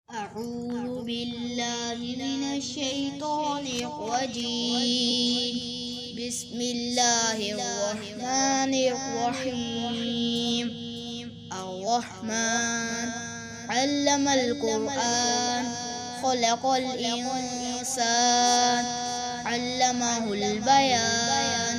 أعوذ بالله من الشيطان الرجيم. بسم الله الرحمن الرحيم. الرحمن علم القرآن خلق الإنسان علمه البيان.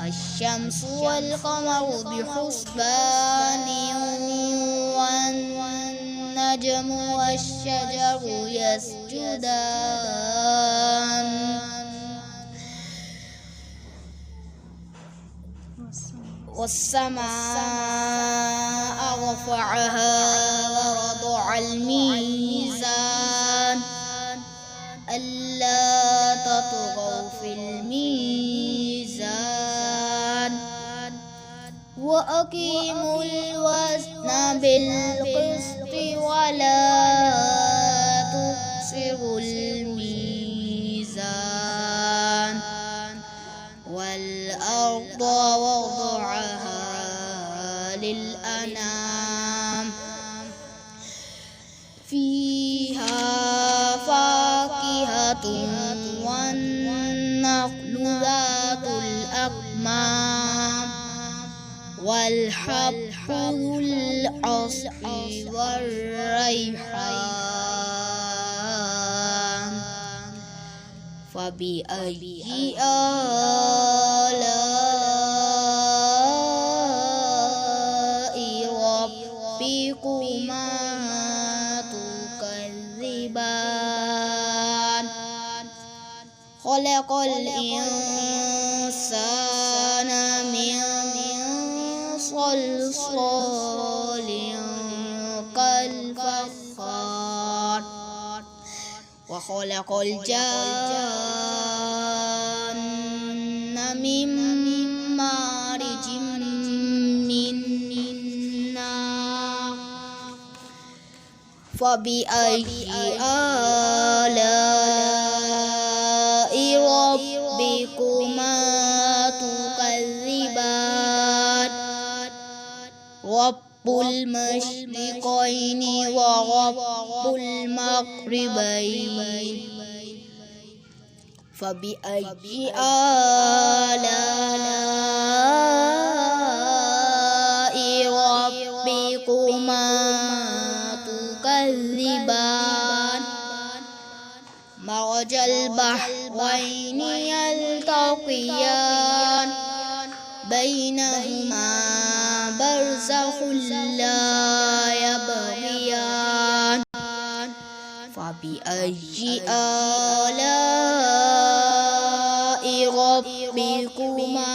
الشمس والقمر بحسبان والنجم والشجر يسجدان والسماء رفعها ووضع الميزان ألا تطغوا في الميزان وأقيموا الوزن بالقسط ولا تخسروا الميزان والأرض وضعها للأنام فيها فاكهة والنخل ذات الأكمام والحب ذو العصف والريحان فبأي آلاء ربكما تكذبان خلق الإنسان من صلصال كالفخار وخلق الجن من مارج من نار فبأي آلاء ربكما تكذبان رب المشرقين ورب المغربين فبأي آلاء ربكما تكذبان مرج البحرين يلتقيان بينهما برزخ لا يبغيان فبأي آلاء ربكما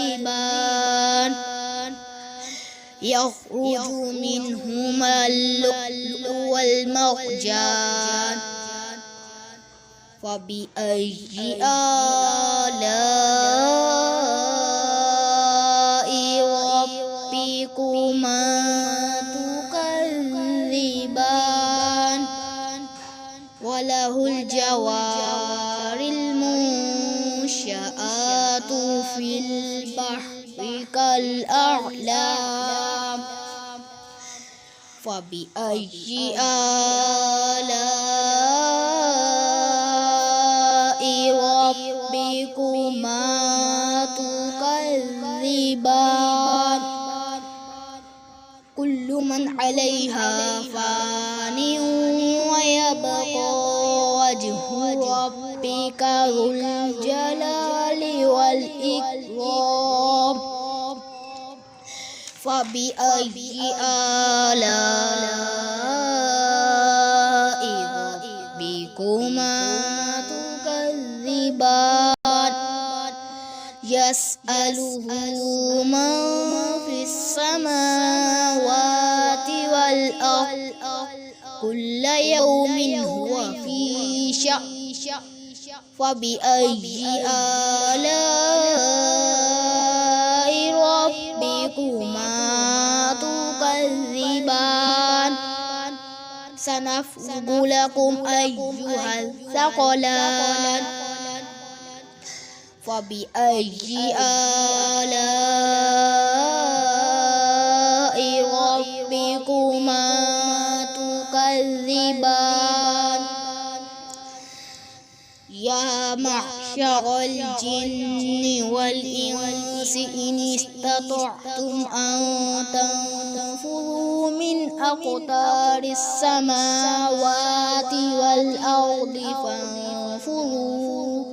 تكذبان يخرج منهما اللؤلؤ والمرجان فبأي آلاء ربكما تكذبان وله الجوار المنشآت في البحر كالأعلام فبأي آلاء ربكما تكذبان كل من عليها فان ويبقى وجه ربك ذو الجلال والإكرام فبأي آلاء ربكما تكذبان يسأله من في السماوات والأرض كل يوم هو في شأن فبأي آلاء ربكما تكذبان سنفرغ لكم أيها الثقلان فبأي آلاء ربكما تكذبان يا معشر الجن والإنس إن استطعتم أن تنفذوا من أقطار السماوات والأرض فانفذوا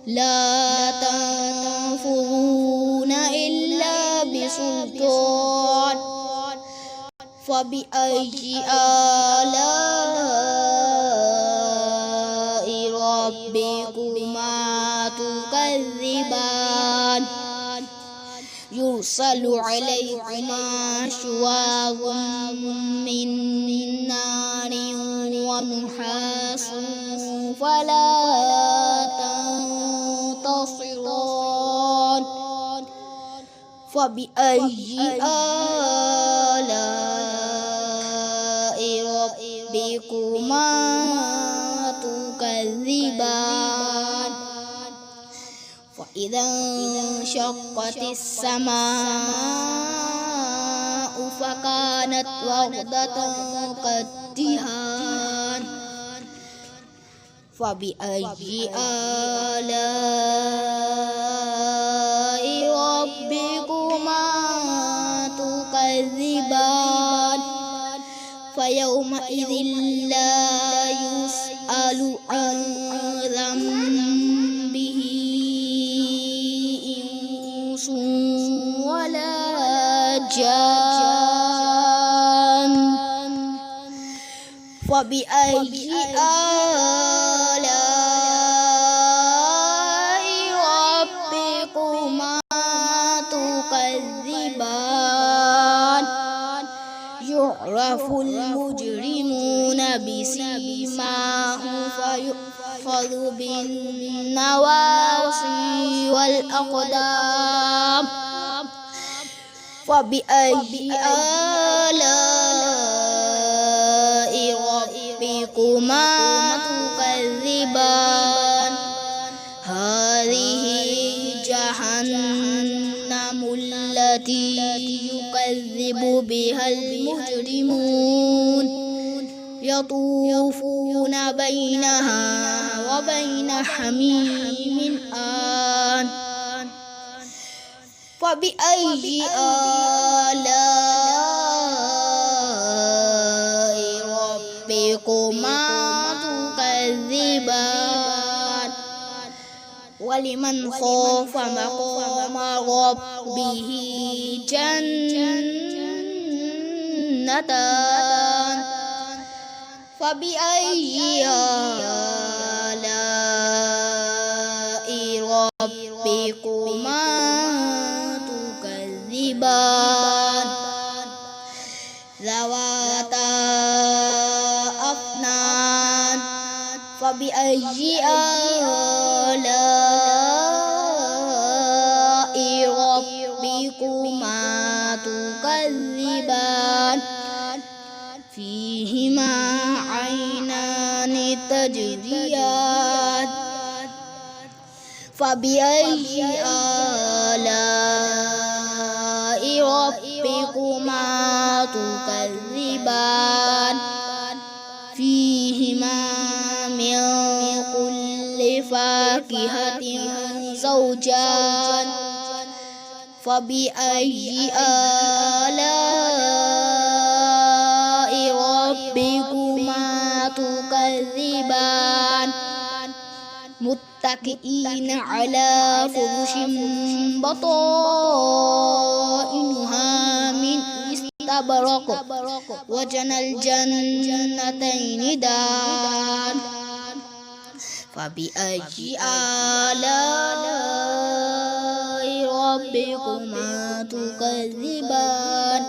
لا تنفذون إلا بسلطان فبأي آلاء ربكما تكذبان يرسل عليكما شواظ من نار ونحاس فلا تنتصران فبأي آلاء ربكما تكذبان فإذا انشقت السماء فكانت وردة كالدهان فبأي آلاء ربكما تكذبان فيومئذ لا يسأل عن ذنبه إنس ولا جان فبأي آلاء ربكما تكذبان يعرف المجرمون بسيماهم فيؤخذ بالنواصي والأقدام فبأي آلاء ربكما تكذبان هذه جهنم التي يكذب بها المجرمون يطوفون بينها وبين حميم آن فبأي آلاء ربكما تكذبان ولمن خاف مقام ربه جنتان فبأي آلاء ربكما تكذبان ذواتا أفنان فبأي آلاء ربكما تكذبان فيهما عينان تجريان فبأي آلاء ربكما تكذبان فيهما من كل فاكهة زوجان فبأي آلاء ربكما تكذبان متكئين على فرش بطائنها من استبرق وجنى الجنتين دان فبأي آلاء ربكما تكذبان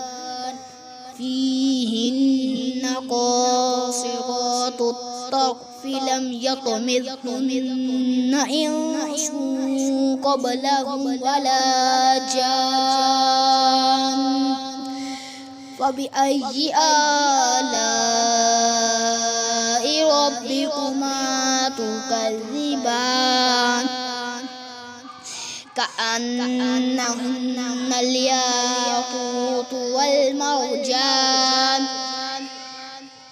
فيهن قاصرات الطرف لم يطمثهن إنس قبلهم ولا جان فبأي آلاء ربكما تكذبان كأنهن الياقوت والمرجان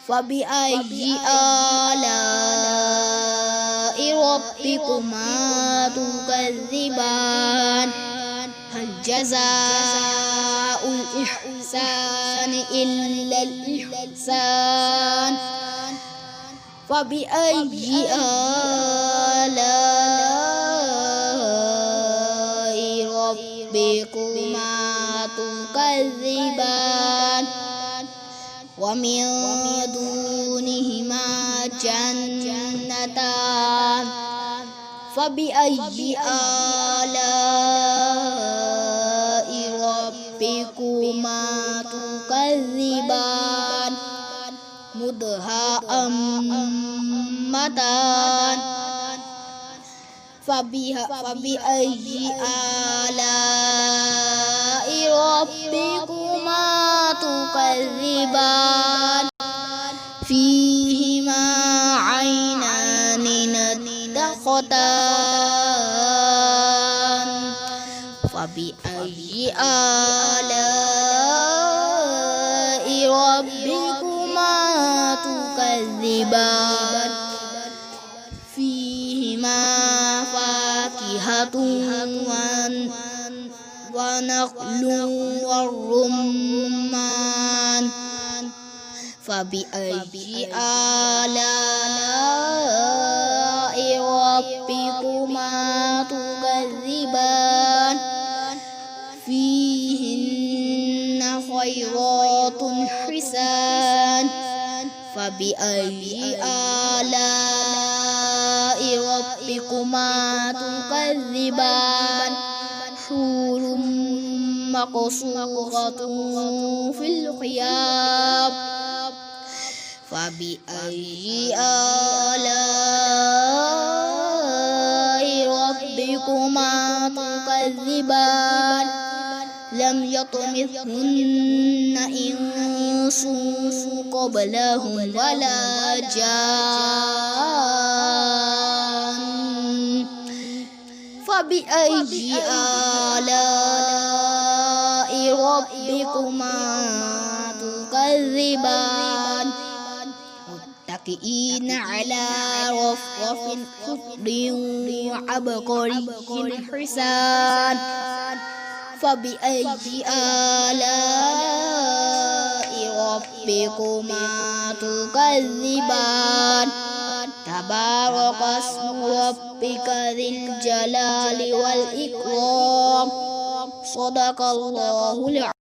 فبأي آلاء ربكما تكذبان هل جزاء الإحسان إلا الإحسان فبأي آلاء ربكما تكذبان ومن دونهما جنتان فبأي آلاء ربكما تكذبان مدهامتان فبأي آلاء ربكما تكذبان فيهما عينان نضختان فبأي آلاء ربكما تكذبان فيهما فاكهة ونخل والرمان فبأي آلاء ربكما تكذبان فيهن خيرات حسان فبأي آلاء ربكما تكذبان حور مقصورة في الخيام فبأي آلاء ربكما تكذبان لم يطمثهن إنس قبلهم ولا جان فبأي آلاء ربكما تكذبان متكئين على رفرف خضر وعبقري حسان فبأي آلاء ربكما تكذبان تبارك اسم ربك ذي الجلال والإكرام صدق الله العظيم.